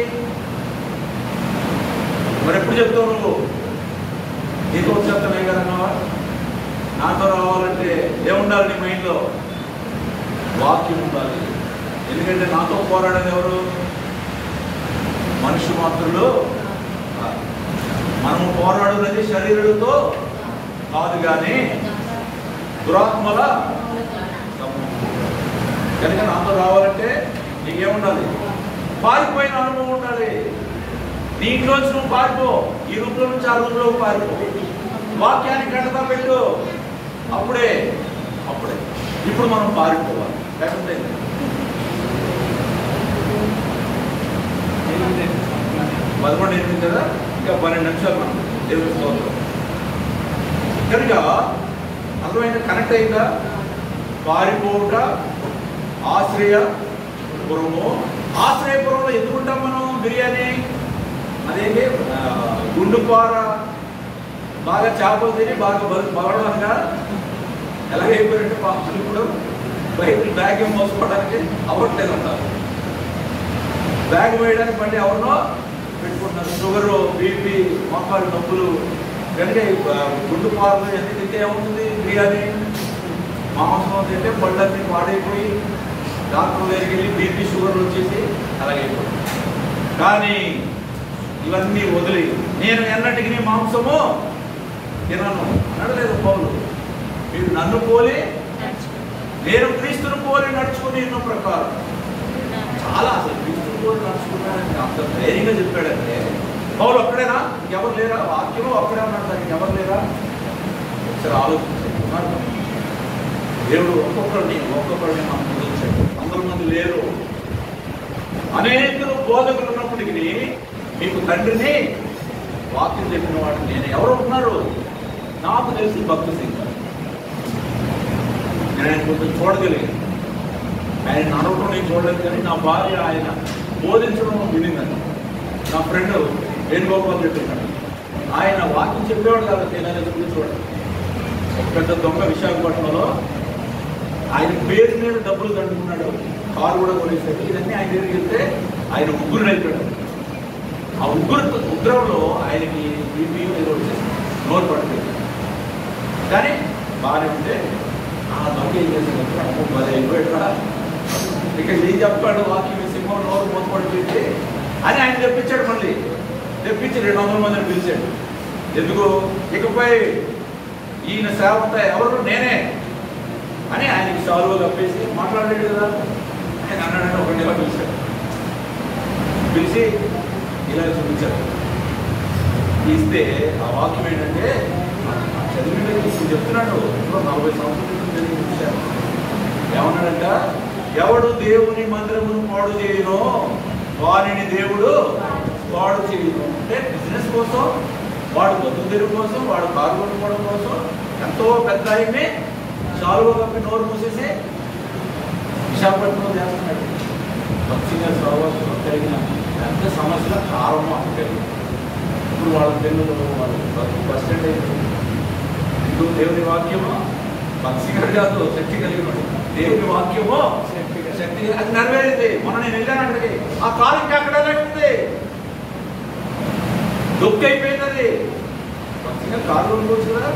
Speaker 3: మరి ఎప్పుడు చెప్తావు నువ్వు? నీకు వచ్చేస్తానే కదన్నావా? నాతో రావాలంటే ఏముండాలి నీ మైండ్లో? వాక్యం ఉండాలి. ఎందుకంటే నాతో పోరాడేది ఎవరు? మనుషు మాత్రులు. మనము పోరాడున్నది శరీరులతో కాదు కానీ దురాత్మల కనుక నాతో రావాలంటే నీకేముండాలి? పారిపోయిన అనుభవం ఉండాలి. నీ ఇంట్లోంచి నువ్వు పారిపో, ఈ రూమ్లో నుంచి ఆ రూమ్లోకి పారిపో, వాక్యాన్ని గంటతో పెట్టు. అప్పుడే ఇప్పుడు మనం పారిపోవాలి. లేకపోతే 11:08 కదా, ఇంకా 12 నిమిషాలు మనం దేవుని స్తోత్రం. కనుక అర్థమైందా? కనెక్ట్ అయిందా? పారిపోవుట ఆశ్రయపురము. ఆశ్రయపురంలో ఎందుకుంటాం మనం? బిర్యానీ అదేంటి గుండుపార బాగా చేపలు తిని బాగా బలవడంగా ఎలాగైపోయినట్టు పాపలు ఇప్పుడు బయట బ్యాగ్ మోసుకోవడానికి అవ్వట్లేదంటారు. బ్యాగ్ వేయడానికి మళ్ళీ ఎవరినో పెట్టుకుంటున్నారు. షుగరు, బీపీ, మోకాలు నొప్పులు కనుక గుండుపారలు ఎన్ని తింటే ఏమవుతుంది? బిర్యానీ మాంసం తింటే పళ్ళన్నీ పాడైపోయి డాక్టర్ దగ్గరికి వెళ్ళి బీపీ షుగర్లు వచ్చేసి అలాగైపోతుంది. కానీ ఇవన్నీ వదిలి నేను ఎన్నటికి మాంసము తినను అనడలేదు పౌలు. మీరు నన్ను పోలి నేను క్రీస్తును పోలి నడుచుకుని ఎన్నో ప్రకారం. చాలా అసలు క్రీస్తును పోలి నడుచుకున్నాడని అంత ధైర్యంగా చెప్పాడంటే పౌలు ఒక్కడేనా? ఇంకెవరు లేరా? వాక్యము ఒక్కడే ఉన్నాడు, దానికి ఎవరు లేరా? ఒకసారి ఆలోచించాడు. దేవుడు ఒక్కొక్కరిని మన ముందు వచ్చాడు. 100 మంది లేరు. అనేకులు బోధకులు ఉన్నప్పటికీ మీకు తండ్రిని వాక్యం చెప్పిన వాడు నేను ఎవరు ఉన్నారు? నాకు తెలిసి భక్తి సింగ్. నేను ఆయన కొంచెం చూడగలిగాను. ఆయన నడవటం నేను చూడలేదు కానీ నా భార్య ఆయన బోధించడం వినిందని. నా ఫ్రెండ్ వేణుగోపాల్ చెప్పాడు. ఆయన వాక్యం చెప్పేవాడు కాబట్టి నేను చూడండి. పెద్ద దొంగ విశాఖపట్నంలో ఆయన పేరు మీద డబ్బులు దండుకున్నాడు. కారు కూడా కొనేసాడు. ఇవన్నీ ఆయన దగ్గరికి వెళ్తే ఆయన ముగ్గురు అయిపోయాడు. ఆ ఉగ్రంలో ఆయనకి బీపీ ఏదో వచ్చేసి నోరు పడుతుంది. కానీ బాగానే ఉంటే ఆ దొంగ ఏం చేసేటప్పుడు అమ్మ 10 అయిపోయాడు. ఇక ఏం చెప్పాడు? వాక్యం సింహం నోరు మూతపడిపోయింది అని ఆయన తెప్పించాడు. మళ్ళీ తెప్పించి 200 మందిని పిలిచాడు. ఎందుకు? ఇకపై ఈయన సేవ అంతా ఎవరు? నేనే అని ఆయనకి సాల్వ కప్పేసి మాట్లాడాడు కదా. ఆయన అన్నాడంటే ఒక నెల పిలిచాడు. పిలిచి ఇలా చూపించాడు. ఇస్తే ఆ వాక్యం ఏంటంటే చదివిన ఇప్పుడు చెప్తున్నాడు. 40 సంవత్సరాల క్రితం చూశారు. ఏమన్నాడంట? ఎవడు దేవుని మందిరమును పాడు చేయనో వారిని దేవుడు పాడు చేయను. అంటే బిజినెస్ కోసం, వాడు బతుకు తెరువు కోసం, వాడు కారు కొనుక్కోవడం కోసం ఎంతో పెద్ద ఆయన్ని చాలువ కప్పి నోరు మూసేసి విశాఖపట్నంలో చేస్తున్నాడు. పక్షిగా సర్వస్వం కలిగిన పెద్ద సమస్యల కారణం అక్కడికి. ఇప్పుడు వాళ్ళ పిల్లలు వాళ్ళు బస్ స్టాండ్ అయిపోయింది. ఇందుకు దేవుని వాక్యము పక్షిగా కాదు, శక్తి కలిగిన దేవుని వాక్యము శక్తి అది నెరవేరింది. మొన్న నేను వెళ్ళాను అక్కడికి. ఆ కారు ఇంకా అక్కడనే ఉంది. దుఃఖ అయిపోయింది. అది పక్షిగా కారు కొనుక్కోవచ్చు కదా.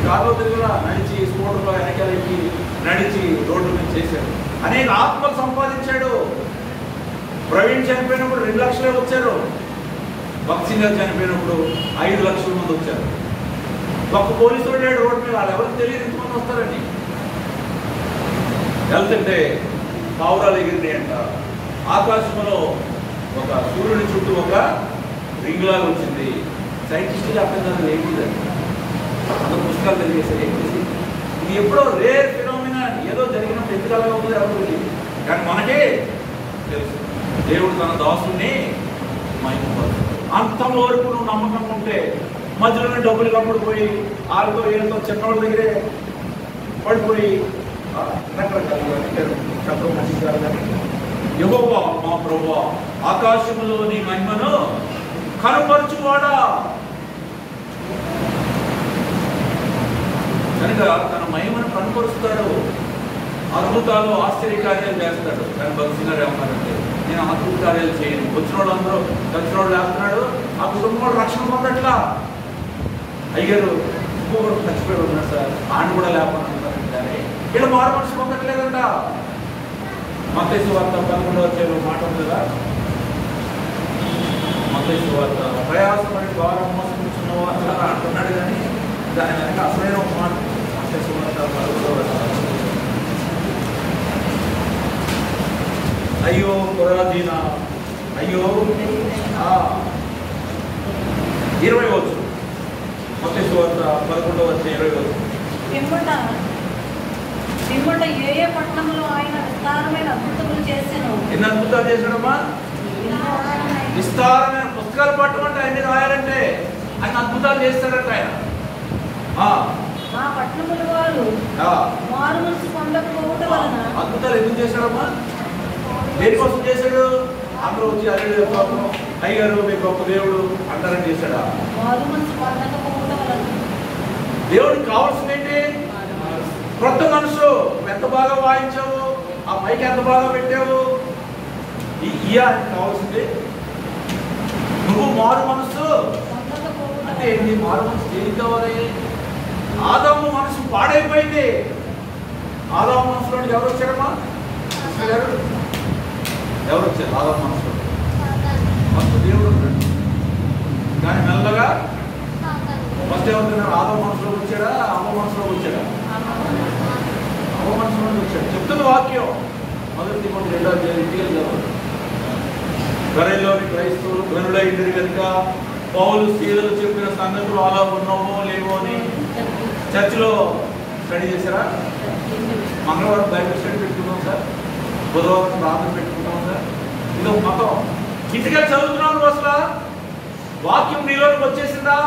Speaker 3: కారులో తిరుగులా నడిచి స్కూటర్లో వెనకాలకి నడిచి రోడ్డు మీద చేశాడు. అనేక ఆత్మలు సంపాదించాడు. ప్రవీణ్ చనిపోయినప్పుడు 2 లక్షలే వచ్చారు. భక్సింగ్ గారు చనిపోయినప్పుడు 5 లక్షల మంది వచ్చారు. ఒక పోలీసు వాడు రోడ్డు మీద వాళ్ళు ఎవరికి తెలియదు ఇంతమంది వస్తారని. వెళ్తుంటే పావురాలు ఎగిరినాయి అంట. ఆకాశంలో ఒక సూర్యుడి చుట్టూ ఒక రింగ్ లాగా వచ్చింది. సైంటిస్టులు అర్థం కాదు ఏంటిదని. అందరూ పుస్తకాలు తెలియజేశారు. ఏం చేసి ఇది ఎప్పుడో రేర్ ఫినామినా, ఏదో జరిగినప్పుడు ఎందుకు అలా ఉందో ఎవరు తెలియదు. కానీ మనకే తెలుసు దేవుడు తన దాసుని మహిమపరుస్తాడు. అంతం వరకు నువ్వు నమ్మకం ఉంటే మధ్యలోనే డబ్బులు కమ్ముడిపోయి వాళ్ళతో వీళ్ళతో చిన్నవాళ్ళ దగ్గరే పడిపోయి రకరకాలుగా చెప్పడం మంచిది కాదు. కానీ యెహోవా మా ప్రభువా ఆకాశములో నీ మహిమను కనపరచువాడా కనుక తన మహిమను కనపరుస్తాడు. అద్భుతాలు ఆశ్చర్యకార్యాలు చేస్తాడు. కానీ భక్తి గారు ఏమన్నారంటే నేను అద్భుత కార్యాలు చేయను. వచ్చిన వాళ్ళు అందరూ వచ్చిన వాళ్ళు వేస్తున్నాడు, ఆ కుటుంబం రక్షణ పొందట్లా. అయ్యారు ఇంకొకరు చచ్చిపోయి ఉన్నాడు సార్, ఆయన కూడా లేకపోతున్నాడు. కానీ వీళ్ళు మారు మనసు పొందట్లేదంట. మత్తయి సువార్త 11వ మాట ఉంది కదా, మత్తయి సువార్త ప్రయాసపడి భారం మోసముచ్చిన వారు అంటున్నాడు. కానీ దాని వెనక అసలైన ఒక మాట మత్తయి సువార్త 11వ అయ్యో పురాధీన అయ్యో 20 వచ్చు. మత్తయి సువార్త 11వ 20
Speaker 4: పిమ్మట ఏ పట్టణంలో ఆయన విస్తారమైన అద్భుతములు చేసెను.
Speaker 3: ఎన్ని అద్భుతాలు చేశాడమ్మా? విస్తారమైన పుస్తకాలు పట్టమంటే అన్ని రాయాలంటే ఆయన అద్భుతాలు చేస్తాడంట. ఆయన
Speaker 4: ఆ పట్టణముల వారు మారు మనసు పొందకపోవటం వలన
Speaker 3: అద్భుతాలు ఎందుకు చేశాడమ్మా? దేనికోసం చేశాడు? అందరూ వచ్చి అల్లుడు పాపం అయ్యారు మీ గొప్ప దేవుడు అంటారని చేశాడా?
Speaker 4: మారు మనసు పొందకపోవటం వలన
Speaker 3: దేవుడికి కావాల్సింది ఏంటి? కొత్త మనసు. ఎంత బాగా వాయించావు, ఆ పైకి ఎంత బాగా పెట్టావు, ఆయనకు కావాల్సింది నువ్వు మారు మనసు. అంటే ఏంటి మారు మనసు? దేనికి కావాలి? ఆదాము మనసు పాడైపోయింది. ఆదాము మనసులో ఎవరు వచ్చారమ్మా? గారు ఎవరు వచ్చారు? ఆదాము మనసులో ఫస్ట్ దేవుడు ఉంటాడు. కానీ మెల్లగా ఫస్ట్ ఎవరున్నారు? ఆదాము మనసులో వచ్చాడా, అమ్మ మనసులో వచ్చాడా? అమ్మ మనసులో వచ్చాడు. చెప్తున్న వాక్యం మొదటి తిమోతి 2:2 గొర్రెల్లోని క్రైస్తవులు గనులైంది కనుక పౌలు సీలలు చెప్పిన సంగతులు అలా ఉన్నావో లేవో అని చర్చిలో స్టడీ చేశారా? మంగళవారం బైబిల్ స్టడీ పెట్టుకున్నాం సార్, బుధవారం ప్రార్థన పెట్టుకున్నాం సార్. ఇది ఒక మతం. ఇంటికి చదువుతున్నాను అసలు వాక్యం నీలోకి వచ్చేసిందా?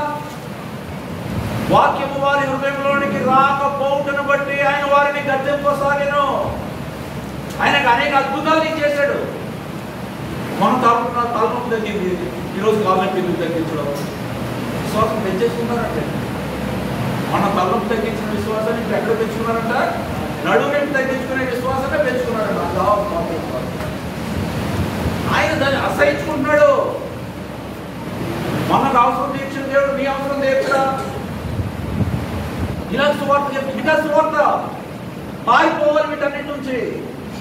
Speaker 3: వాక్యము వారి హృదయంలోనికి రాకపోవటను బట్టి ఆయన వారిని గద్దెంపసాగాను. ఆయనకు అనేక అద్భుతాలు చేశాడు. మన తలనొప్పి తగ్గింది, ఈరోజు కాళ్ళనొప్పి ఎందుకు తగ్గించడం? విశ్వాసం పెంచేసుకున్నారంటే మన తలనొప్పి తగ్గించిన విశ్వాసాన్ని ఇప్పుడు ఎక్కడ పెంచుకున్నారంట? నడుము తగ్గించుకునే విశ్వాసాన్ని పెంచుకున్నారంట. ఆయన దాన్ని అసహించుకుంటున్నాడు. మనకు అవసరం తీర్చిన దేవుడు నీ అవసరం తీర్చడా? ఇలా సువార్త చెప్పి ఇంకా సువార్త పారిపోవాలి వీటన్నిటి నుంచి.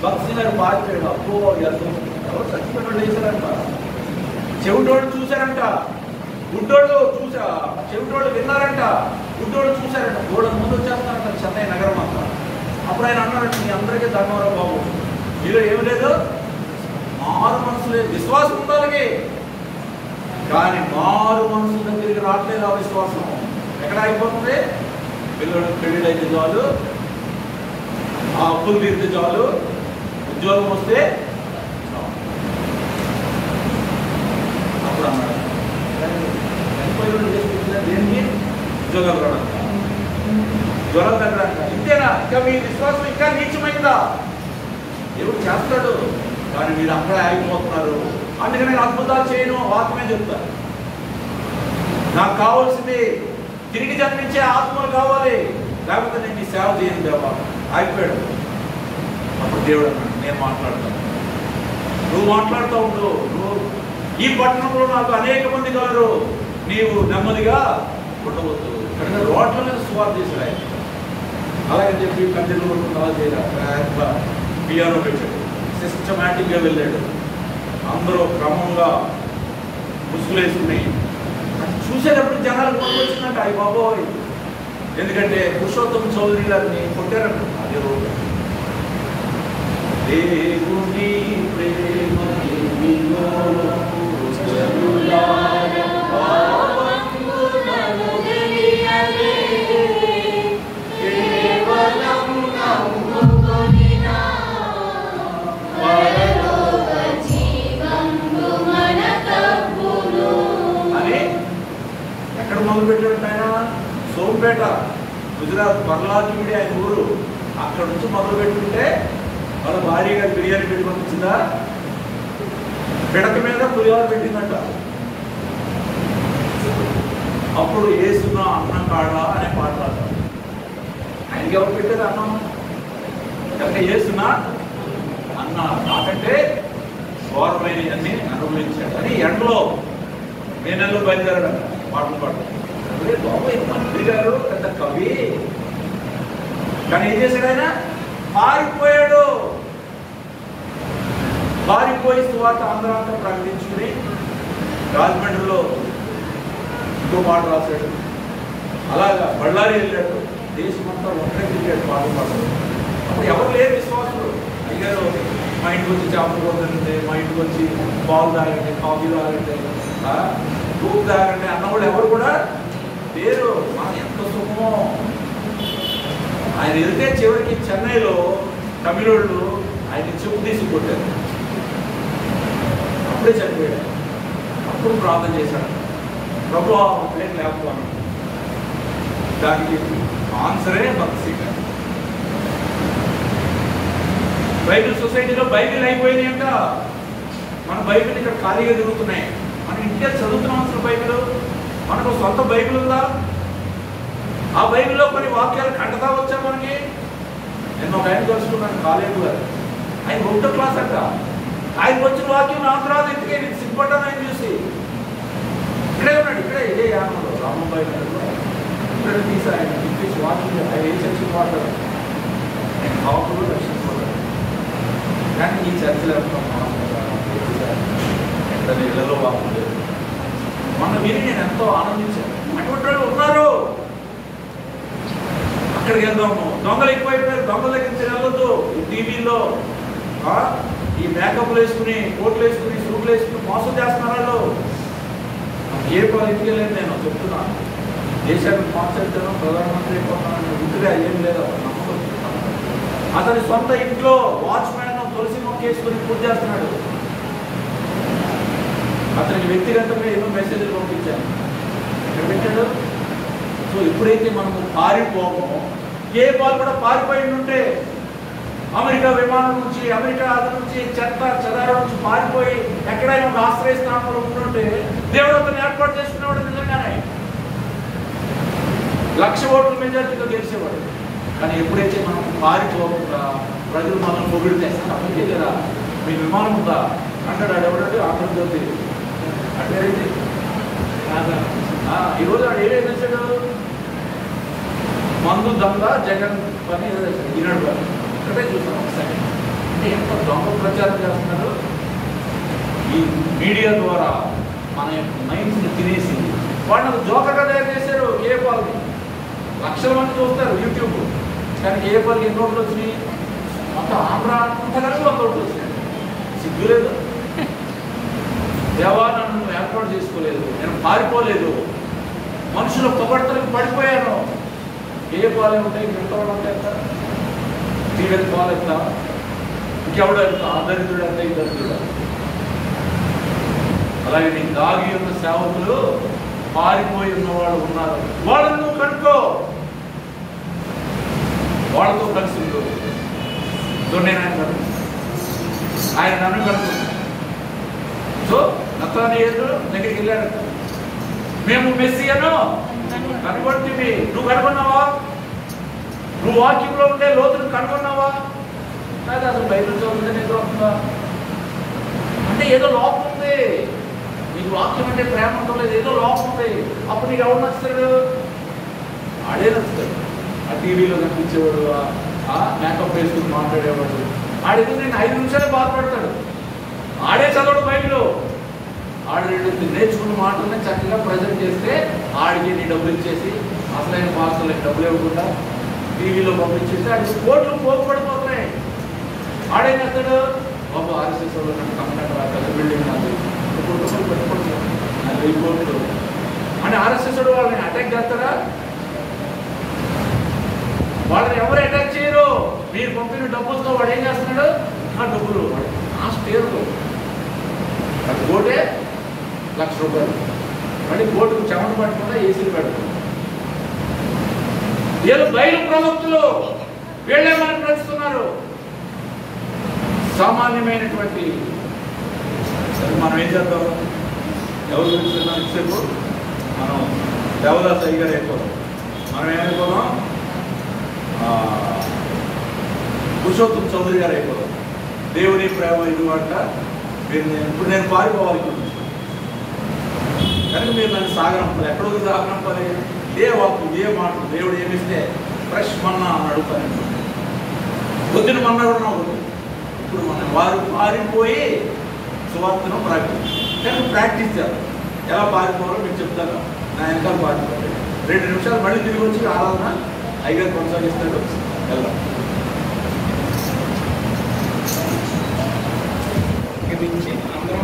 Speaker 3: భక్తి గారు పారిపోయాడు. అబ్బో ఎవరు చచ్చిపోయినోడు వేశారంట, చెవిటోడు చూశారంట, గుడ్డోడు చెవిటోడు విన్నారంట, గుడ్డోడు చూశారంట. గోడ ముందు వచ్చేస్తారంట చెన్నై నగరం అంతా. అప్పుడు ఆయన అన్నారంట, మీ అందరికీ ధన్యవాదాలు బాబు, మీలో ఏమి లేదు, మారు మనసు లేదు. విశ్వాసం ఉండాలి కానీ మారు మనసు దగ్గరికి రావట్లేదు. ఆ విశ్వాసం ఎక్కడ అయిపోతుంది? పిల్లలు క్రెడిట్ అయితే చాలు, ఆ అప్పులు తీరితే చాలు, ఉద్యోగం వస్తే అప్పుడు అన్నాడు దేనికి? ఉద్యోగాలు రావడానికి, జ్వరాలు తగ్గడానికి. ఇంతేనా? ఇంకా మీ విశ్వాసం ఇంకా నీచమైందా? దేవుడు చేస్తాడు కానీ మీరు అక్కడే ఆగిపోతున్నారు. అందుకని నేను అద్భుతాలు చేయను, ఆత్మే చెప్తాను. నాకు కావాల్సింది తిరిగి జన్మించే ఆత్మలు కావాలి, లేకపోతే నేను నీ సేవ చేయను దేవా. ఆగిపోయాడు. అప్పుడు దేవుడు అన్నాడు, నేను మాట్లాడతాను, నువ్వు మాట్లాడుతూ ఉండు. నువ్వు ఈ పట్టణంలో నాకు అనేక మంది కలరు, నీవు నెమ్మదిగా ఉండవద్దు. కనుక రోడ్ల మీద సువార్త చేశాడు ఆయన. అలాగని చెప్పి కంచెలు కొట్టుకుని అలా చేయరా, పియానో పెట్టాడు, సిస్టమేటిక్గా వెళ్ళాడు. అందరూ క్రమంగా ముసుగులేసుకున్నాయి. చూసేటప్పుడు జనాలు వచ్చిందంట, అయ్యి బాబోయ్. ఎందుకంటే పురుషోత్తమ చౌదరి గారిని కొట్టారంట. అదే రోజు దేవుని ప్రేమ మొదలు పెట్టాడు ఆయన? సోంపేట, గుజరాత్ పర్లాకిమిడి ఆయన ఊరు. అక్కడ నుంచి మొదలు పెట్టుకుంటే వాళ్ళ భార్య గారు బిర్యానీ పెట్టుకొని వచ్చిందా? పిడక మీద పులిహోర పెట్టిందంట. అప్పుడు ఏసునా అన్నం కాడా అనే పాట రాశారు. ఆయనకి ఎవరు పెట్టారు అన్నం? కనుక ఏసునా అన్న నాకంటే ఘోరమైన అన్ని అనుభవించాడు అని ఎండలో మే నెలలో బయలుదేరాడు పాటలు పాడు. బాబాయ్ మంత్రి గారు పెద్ద కవి, కానీ ఏం చేశాడు ఆయన? పారిపోయాడు. పారిపోయి సువార్త ఆంధ్రాంతా ప్రకటించుకుని రాజమండ్రిలో ఇంకో పాట రాశాడు. అలాగా బళ్ళారి వెళ్ళాడు, దేశమంతా ఒక్కడే తిరిగాడు పాటలు పాడాడు. అప్పుడు ఎవరు లేరు విశ్వాసులు. అయ్యారు మా ఇంటికి వచ్చి చేపలు కొట్టండి, మా ఇంటికి వచ్చి పాలు తాగండి, కాఫీ తాగండి, దూపు తాగండి అన్న కూడా ఎవరు కూడా లేరు. మనకి ఎంత సుఖమో. ఆయన వెళ్తే చివరికి చెన్నైలో తమిళోళ్ళు ఆయన చెప్పు తీసి కొట్టారు. అప్పుడే చనిపోయాడు. అప్పుడు ప్రార్థన చేశాడు, ప్రభు ప్లేట్ లేకపోను. దానికి ఆన్సరే భక్తి సింగ్. బైబిల్ సొసైటీలో బైబిల్ అయిపోయినాయి అంట. మన బైబిల్ ఇక్కడ ఖాళీగా తిరుగుతున్నాయి. మనం ఇంటికి చదువుతున్నాం అసలు బైబిల్. మనకు సొంత బైబిల్ ఉందా? ఆ బైబిల్లో కొన్ని వాక్యాలు కంటతా వచ్చా మనకి. నేను ఒక ఆయన కలుసుకున్నాను కాలేజీ గారు. ఆయన 1వ క్లాస్ అంట. ఆయన వచ్చిన వాక్యం నా తర్వాత ఇంటికే నీకు సిగ్గుపడ్డాను ఆయన చూసి. ఇక్కడే ఉన్నాడు, ఇక్కడే ఇదే యానంలో రామంబాయి ఇక్కడ తీసి ఆయన ఇంగ్లీష్ వాక్యం ఆయన ఏ చర్చలు వాడతారు. ఆయన కాపులు రక్షించుకోవాలి. కానీ ఈ చర్చలు ఎక్కడ ఇళ్లలో వాక్యం లేదు. మొన్న విని నేను ఎంతో ఆనందించాను. అటువంటి వాళ్ళు ఉన్నారు. అక్కడికి వెళ్దాము. దొంగలు ఎక్కువైపోయారు, దొంగల దగ్గర వెళ్ళొద్దు. ఈ టీవీలో ఈ మేకప్లు వేసుకుని, కోట్లు వేసుకుని, సూట్లు వేసుకుని మోసం చేస్తున్నారు వాళ్ళు. ఏ ఇంటికి వెళ్ళలేదు నేను చెప్తున్నాను. దేశానికి మార్చేద్దాను, ప్రధానమంత్రి అయిపోతున్నాను ఇంటిగా ఏం లేదు. అతని సొంత ఇంట్లో వాచ్మ్యాన్ తులసి మొక్క వేసుకుని పూజ చేస్తున్నాడు. అతనికి వ్యక్తిగతంగా ఎన్నో మెసేజ్లు పంపించాను. ఎక్కడ పెట్టాడు? సో ఎప్పుడైతే మనము పారిపోమో, ఏ బాల్ కూడా పారిపోయి ఉంటే అమెరికా విమానం నుంచి, అమెరికా అది నుంచి, చెత్త చెదారం నుంచి పారిపోయి ఎక్కడైనా ఒక ఆశ్రయస్థానంలో ఉంటుంటే దేవుడు అతను ఏర్పాటు చేసుకునేవాడు. నిజంగానే 1,00,000 ఓట్ల మెజార్టీతో గెలిచేవాడు. కానీ ఎప్పుడైతే మనం పారిపోకుండా ప్రజలు మనల్ని పొగిడితే అప్పటికే లేదా మీ విమానం ఉందా అంటాడు. ఎవడంటే ఆంధ్రజ్యోతి అంటే ఈరోజు ఆడు ఏడే తెచ్చాడు? మందు దొంగ జగన్ పని ఈనాడు పని ఇక్కడే చూసాను ఒకసారి. అంటే ఎంత దొంగ ప్రచారం చేస్తున్నారు ఈ మీడియా ద్వారా. మన యొక్క మైండ్స్ని తినేసి వాళ్ళని జోకర్గా తయారు చేశారు. కేపాల్ని లక్షల మంది చూస్తారు యూట్యూబ్. కానీ కేపాల్కి ఎన్ని ఓట్లు వచ్చినాయి? మొత్తం ఆంధ్ర అంతా కలిసి 100 ఓట్లు వచ్చినాయి. సిగ్గులేదు. దేవా నన్ను ఏర్పాటు చేసుకోలేదు, నేను పారిపోలేదు, మనుషుల పొగడ్తలకు పడిపోయాను. ఏ పాలు ఉంటాయి? మిగతా ఎంత తీగని పాలు ఎంత, ఇంకెవడ ఎంత, అదరిద్రుడు ఎంత, ఈ దరిద్రుడు. అలాగే నీ దాగి ఉన్న సేవకులు పారిపోయి ఉన్నవాళ్ళు ఉన్నారు. వాళ్ళని నువ్వు కనుక్కో, వాళ్ళతో కలిసి ఉండు. నేను ఆయన నన్ను కనుక్కున్నాను. సో నతానీయులు దగ్గరికి వెళ్ళాడు. మేము మెస్సియను కనుగొంటివి. నువ్వు కనుగొన్నావా? నువ్వు వాక్యంలో ఉండే లోతును కనుగొన్నావా? కాదు, అసలు బైబిల్ చదువుతుంటే నిద్ర వస్తుందా? అంటే ఏదో లోపం ఉంది. నీకు వాక్యం అంటే ప్రేమ ఉండలేదు, ఏదో లోపం ఉంది. అప్పుడు నీకు ఎవరు నచ్చుతాడు? ఆడే నచ్చుతాడు. ఆ టీవీలో కనిపించేవాడు, ఆ మేకప్ వేసుకుని మాట్లాడేవాడు. ఆడికి నేను 5 నిమిషాలే బాధపడతాడు. ఆడే చదవడు బైబిల్. ఆడు 2 నేర్చుకున్న మాటలనే చక్కగా ప్రజెంట్ చేస్తే ఆడికి నీ డబ్బులు ఇచ్చేసి అసలైన పాస్టర్లకు డబ్బులు ఇవ్వకుండా టీవీలో పంపించేస్తే ఆడికి కోట్లు పోగుపడిపోతున్నాయి. ఆడేం చేస్తాడు? బాబు ఆర్ఎస్ఎస్ వాళ్ళు నన్ను కంప్లైంట్ రాదు, బిల్డింగ్ నాకు కుటుంబాలు పెట్టుకుంటున్నాను, 1000 కోట్లు అని ఆర్ఎస్ఎస్ వాళ్ళని అటాక్ చేస్తారా? వాళ్ళని ఎవరు అటాక్ చేయరు. మీరు పంపిన డబ్బులతో వాడు ఏం చేస్తున్నాడు? ఆ డబ్బులు ఆ స్టేర్లో అది కోటే 1,00,000 రూపాయలు. మళ్ళీ బోటుకు చెమట పట్టకుండా ఏసీలు పెడుతుంది. వీళ్ళు బయలు ప్రవక్తులు, వీళ్ళే మనకు నడుస్తున్నారు. సామాన్యమైనటువంటి మనం ఏం చేద్దాం? ఎవరు చూస్తున్నాం? ఇసేపు మనం దేవదాస్ అయ్యగారు అయిపోదాం. మనం ఏమైపోదాం? పురుషోత్తం చౌదరి గారు అయిపోదాం. దేవుని ప్రేమ ఇది అంట. ఇప్పుడు నేను పారిపోవాలి కనుక మీరు నన్ను సాగనంపాలి. ఎక్కడో సాగనంపాలి? ఇదే వాకు, ఇదే మాట. దేవుడు ఏమిస్తే ఫ్రెష్ మన్నా అని అడుగుతాను. పొద్దున మన్నా కూడా నాకు ఇప్పుడు మనం వారు పారిపోయి సువార్తను ప్రాక్టీస్ చేయాలి. ఎలా పారిపోవాలో మీకు చెప్తాను. నా వెనకాల పారిపోవాలి. 2 నిమిషాలు మళ్ళీ తిరిగి వచ్చి ఆరాధన అయ్యగారు కొనసాగిస్తాడు. వెళ్దాం.
Speaker 1: అందరం